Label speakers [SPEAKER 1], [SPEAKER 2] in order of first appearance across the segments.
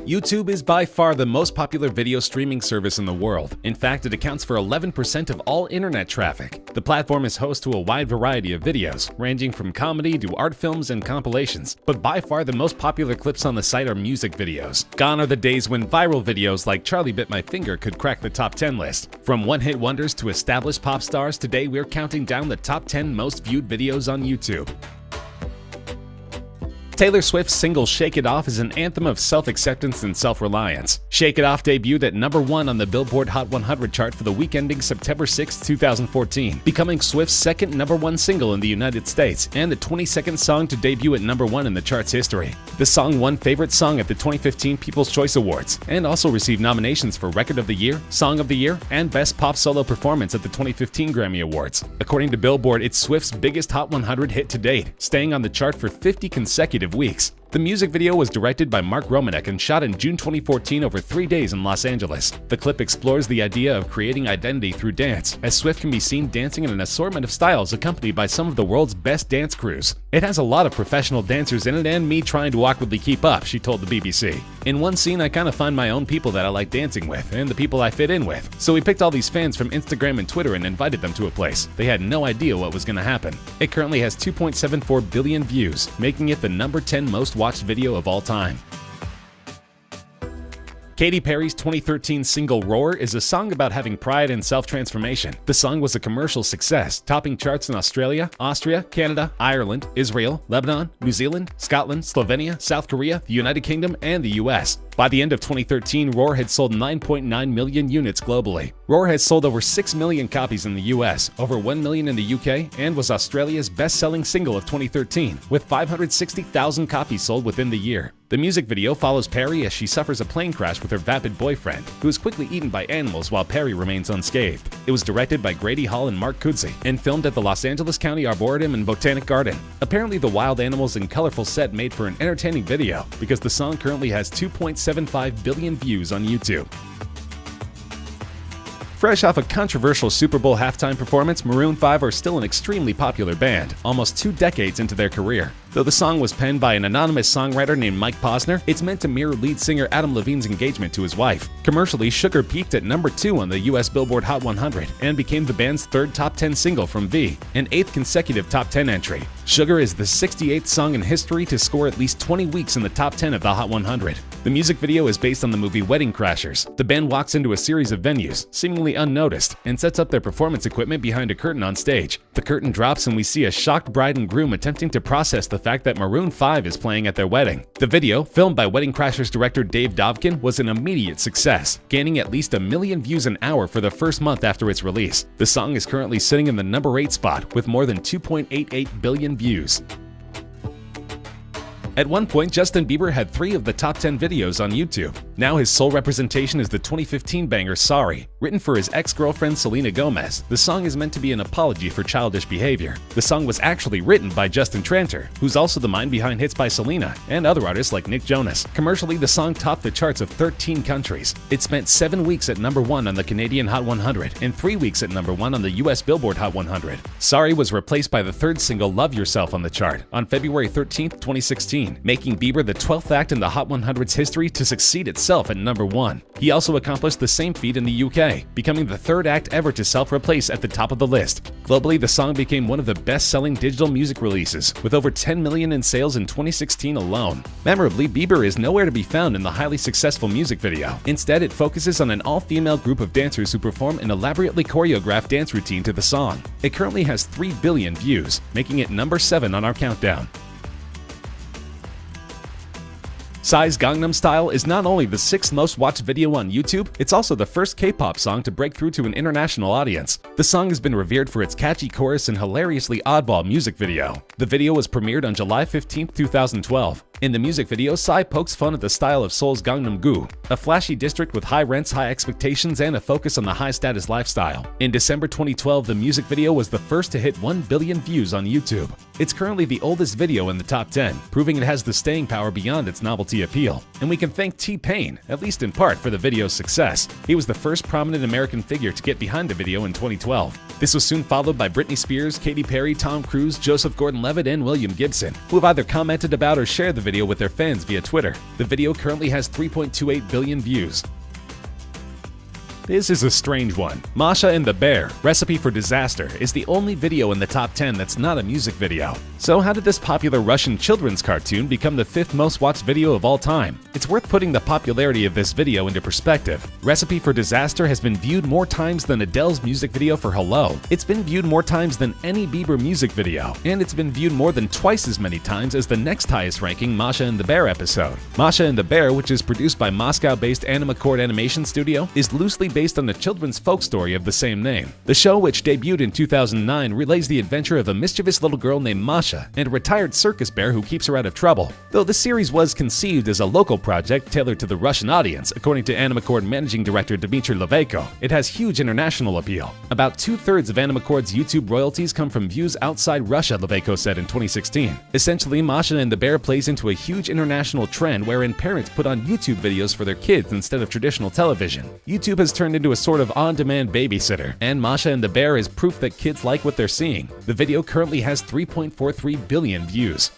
[SPEAKER 1] YouTube is by far the most popular video streaming service in the world. In fact, it accounts for 11% of all internet traffic. The platform is host to a wide variety of videos, ranging from comedy to art films and compilations, but by far the most popular clips on the site are music videos. Gone are the days when viral videos like Charlie Bit My Finger could crack the top 10 list. From one-hit wonders to established pop stars, today we're counting down the top 10 most viewed videos on YouTube. Taylor Swift's single Shake It Off is an anthem of self-acceptance and self-reliance. Shake It Off debuted at number 1 on the Billboard Hot 100 chart for the week ending September 6, 2014, becoming Swift's second number 1 single in the United States and the 22nd song to debut at number 1 in the chart's history. The song won Favorite Song at the 2015 People's Choice Awards and also received nominations for Record of the Year, Song of the Year, and Best Pop Solo Performance at the 2015 Grammy Awards. According to Billboard, it's Swift's biggest Hot 100 hit to date, staying on the chart for 50 consecutive weeks. The music video was directed by Mark Romanek and shot in June 2014 over 3 days in Los Angeles. The clip explores the idea of creating identity through dance, as Swift can be seen dancing in an assortment of styles accompanied by some of the world's best dance crews. "It has a lot of professional dancers in it and me trying to awkwardly keep up," she told the BBC. "In one scene, I kind of find my own people that I like dancing with and the people I fit in with. So we picked all these fans from Instagram and Twitter and invited them to a place. They had no idea what was going to happen." It currently has 2.74 billion views, making it the number 10 most watched video of all time. Katy Perry's 2013 single Roar is a song about having pride and self-transformation. The song was a commercial success, topping charts in Australia, Austria, Canada, Ireland, Israel, Lebanon, New Zealand, Scotland, Slovenia, South Korea, the United Kingdom, and the US. By the end of 2013, Roar had sold 9.9 million units globally. Roar has sold over 6 million copies in the US, over 1 million in the UK, and was Australia's best-selling single of 2013, with 560,000 copies sold within the year. The music video follows Perry as she suffers a plane crash with her vapid boyfriend, who is quickly eaten by animals while Perry remains unscathed. It was directed by Grady Hall and Mark Kudzi, and filmed at the Los Angeles County Arboretum and Botanic Garden. Apparently, the wild animals and colorful set made for an entertaining video, because the song currently has 2.75 billion views on YouTube. Fresh off a controversial Super Bowl halftime performance, Maroon 5 are still an extremely popular band, almost 2 decades into their career. Though the song was penned by an anonymous songwriter named Mike Posner, it's meant to mirror lead singer Adam Levine's engagement to his wife. Commercially, Sugar peaked at number 2 on the US Billboard Hot 100 and became the band's 3rd top 10 single from V, an 8th consecutive top 10 entry. Sugar is the 68th song in history to score at least 20 weeks in the top 10 of the Hot 100. The music video is based on the movie Wedding Crashers. The band walks into a series of venues, seemingly unnoticed, and sets up their performance equipment behind a curtain on stage. The curtain drops and we see a shocked bride and groom attempting to process the fact that Maroon 5 is playing at their wedding. The video, filmed by Wedding Crashers director Dave Dobkin, was an immediate success, gaining at least 1 million views an hour for the first month after its release. The song is currently sitting in the number 8 spot with more than 2.88 billion views. At one point, Justin Bieber had 3 of the top 10 videos on YouTube. Now his sole representation is the 2015 banger Sorry. Written for his ex-girlfriend Selena Gomez, the song is meant to be an apology for childish behavior. The song was actually written by Justin Tranter, who's also the mind behind hits by Selena and other artists like Nick Jonas. Commercially, the song topped the charts of 13 countries. It spent 7 weeks at number 1 on the Canadian Hot 100 and 3 weeks at number 1 on the US Billboard Hot 100. Sorry was replaced by the 3rd single Love Yourself on the chart on February 13, 2016. Making Bieber the 12th act in the Hot 100's history to succeed itself at number 1. He also accomplished the same feat in the UK, becoming the 3rd act ever to self-replace at the top of the list. Globally, the song became one of the best-selling digital music releases, with over 10 million in sales in 2016 alone. Memorably, Bieber is nowhere to be found in the highly successful music video. Instead, it focuses on an all-female group of dancers who perform an elaborately choreographed dance routine to the song. It currently has 3 billion views, making it number 7 on our countdown. Psy's Gangnam Style is not only the 6th most watched video on YouTube, it's also the first K-pop song to break through to an international audience. The song has been revered for its catchy chorus and hilariously oddball music video. The video was premiered on July 15, 2012. In the music video, Psy pokes fun at the style of Seoul's Gangnam-gu, a flashy district with high rents, high expectations, and a focus on the high-status lifestyle. In December 2012, the music video was the first to hit 1 billion views on YouTube. It's currently the oldest video in the top 10, proving it has the staying power beyond its novelty appeal. And we can thank T-Pain, at least in part, for the video's success. He was the first prominent American figure to get behind the video in 2012. This was soon followed by Britney Spears, Katy Perry, Tom Cruise, Joseph Gordon-Levitt, and William Gibson, who have either commented about or shared the video with their fans via Twitter. The video currently has 3.28 billion views. This is a strange one. Masha and the Bear, Recipe for Disaster, is the only video in the top 10 that's not a music video. So how did this popular Russian children's cartoon become the 5th most watched video of all time? It's worth putting the popularity of this video into perspective. Recipe for Disaster has been viewed more times than Adele's music video for Hello. It's been viewed more times than any Bieber music video, and it's been viewed more than twice as many times as the next highest ranking Masha and the Bear episode. Masha and the Bear, which is produced by Moscow-based Animacord Animation Studio, is loosely based on the children's folk story of the same name. The show, which debuted in 2009, relays the adventure of a mischievous little girl named Masha and a retired circus bear who keeps her out of trouble. Though the series was conceived as a local project tailored to the Russian audience, according to Animacord managing director Dmitry Levayko, it has huge international appeal. About 2/3 of Animacord's YouTube royalties come from views outside Russia, Levayko said in 2016. Essentially, Masha and the Bear plays into a huge international trend wherein parents put on YouTube videos for their kids instead of traditional television. YouTube has turned into a sort of on-demand babysitter, and Masha and the Bear is proof that kids like what they're seeing. The video currently has 3.43 billion views.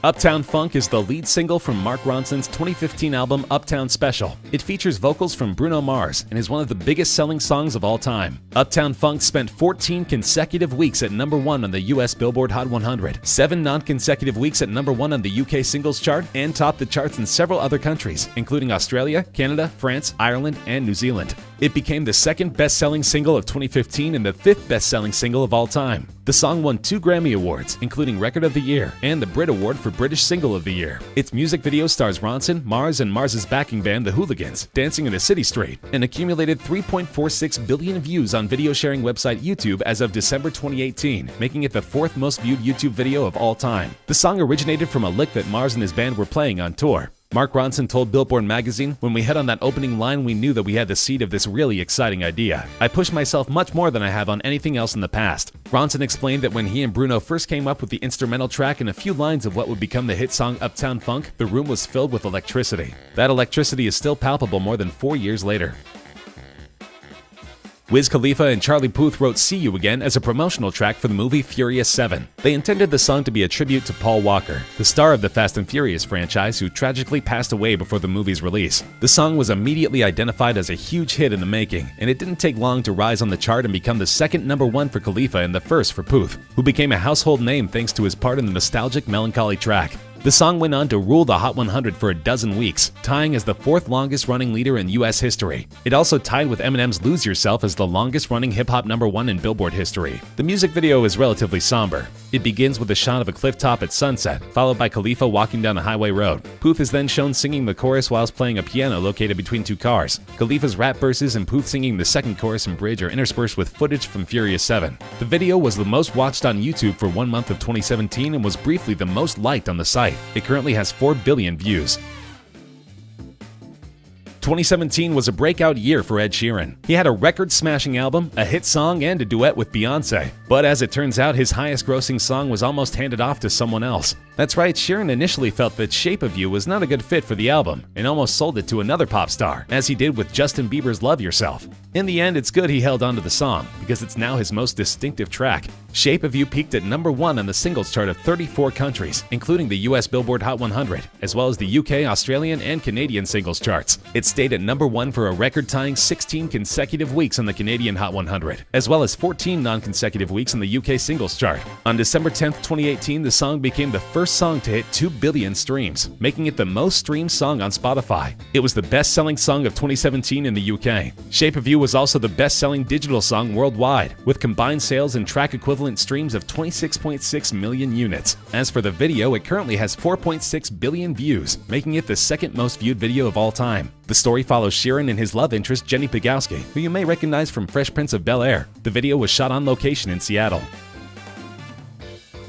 [SPEAKER 1] Uptown Funk is the lead single from Mark Ronson's 2015 album Uptown Special. It features vocals from Bruno Mars and is one of the biggest selling songs of all time. Uptown Funk spent 14 consecutive weeks at #1 on the US Billboard Hot 100, 7 non-consecutive weeks at #1 on the UK singles chart, and topped the charts in several other countries, including Australia, Canada, France, Ireland, and New Zealand. It became the 2nd best-selling single of 2015 and the 5th best-selling single of all time. The song won 2 Grammy Awards, including Record of the Year and the Brit Award for British Single of the Year. Its music video stars Ronson, Mars, and Mars's backing band, The Hooligans, dancing in a city street, and accumulated 3.46 billion views on video sharing website YouTube as of December 2018, making it the 4th most viewed YouTube video of all time. The song originated from a lick that Mars and his band were playing on tour. Mark Ronson told Billboard magazine, "When we hit on that opening line, we knew that we had the seed of this really exciting idea. I pushed myself much more than I have on anything else in the past." Ronson explained that when he and Bruno first came up with the instrumental track and a few lines of what would become the hit song Uptown Funk, the room was filled with electricity. That electricity is still palpable more than 4 years later. Wiz Khalifa and Charlie Puth wrote See You Again as a promotional track for the movie Furious 7. They intended the song to be a tribute to Paul Walker, the star of the Fast and Furious franchise who tragically passed away before the movie's release. The song was immediately identified as a huge hit in the making, and it didn't take long to rise on the chart and become the 2nd #1 for Khalifa and the 1st for Puth, who became a household name thanks to his part in the nostalgic Melancholy track. The song went on to rule the Hot 100 for a dozen weeks, tying as the 4th longest running leader in US history. It also tied with Eminem's Lose Yourself as the longest running hip-hop #1 in Billboard history. The music video is relatively somber. It begins with a shot of a cliff top at sunset, followed by Khalifa walking down a highway road. Puth is then shown singing the chorus whilst playing a piano located between 2 cars. Khalifa's rap verses and Puth singing the second chorus and bridge are interspersed with footage from Furious 7. The video was the most watched on YouTube for 1 month of 2017 and was briefly the most liked on the site. It currently has 4 billion views. 2017 was a breakout year for Ed Sheeran. He had a record-smashing album, a hit song, and a duet with Beyoncé. But as it turns out, his highest-grossing song was almost handed off to someone else. That's right, Sheeran initially felt that Shape of You was not a good fit for the album, and almost sold it to another pop star, as he did with Justin Bieber's Love Yourself. In the end, it's good he held onto the song, because it's now his most distinctive track. Shape of You peaked at #1 on the singles chart of 34 countries, including the US Billboard Hot 100, as well as the UK, Australian, and Canadian singles charts. It stayed at #1 for a record-tying 16 consecutive weeks on the Canadian Hot 100, as well as 14 non-consecutive weeks on the UK singles chart. On December 10th, 2018, the song became the first song to hit 2 billion streams, making it the most streamed song on Spotify. It was the best-selling song of 2017 in the UK. Shape of You was also the best-selling digital song worldwide, with combined sales and track equivalent streams of 26.6 million units. As for the video, it currently has 4.6 billion views, making it the 2nd most viewed video of all time. The story follows Sheeran and his love interest Jenny Pegowski, who you may recognize from Fresh Prince of Bel-Air. The video was shot on location in Seattle.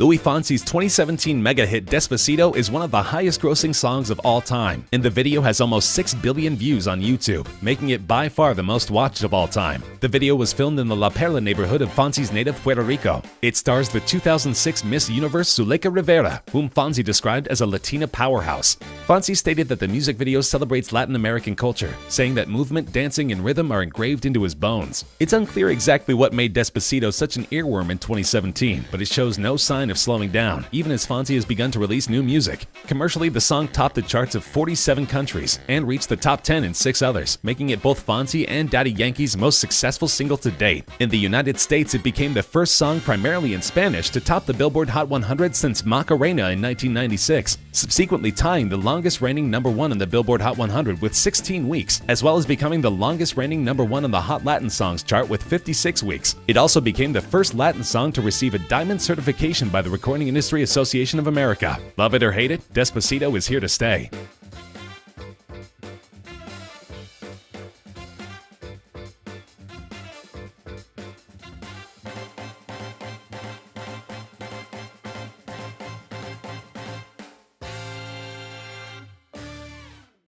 [SPEAKER 1] Luis Fonsi's 2017 mega hit Despacito is one of the highest-grossing songs of all time, and the video has almost 6 billion views on YouTube, making it by far the most watched of all time. The video was filmed in the La Perla neighborhood of Fonsi's native Puerto Rico. It stars the 2006 Miss Universe Zuleika Rivera, whom Fonsi described as a Latina powerhouse. Fonsi stated that the music video celebrates Latin American culture, saying that movement, dancing, and rhythm are engraved into his bones. It's unclear exactly what made Despacito such an earworm in 2017, but it shows no sign of slowing down, even as Fonsi has begun to release new music. Commercially, the song topped the charts of 47 countries and reached the top 10 in 6 others, making it both Fonsi and Daddy Yankee's most successful single to date. In the United States, it became the first song primarily in Spanish to top the Billboard Hot 100 since Macarena in 1996, subsequently tying the longest reigning #1 on the Billboard Hot 100 with 16 weeks, as well as becoming the longest reigning #1 on the Hot Latin Songs chart with 56 weeks. It also became the first Latin song to receive a diamond certification by the Recording Industry Association of America. Love it or hate it, Despacito is here to stay.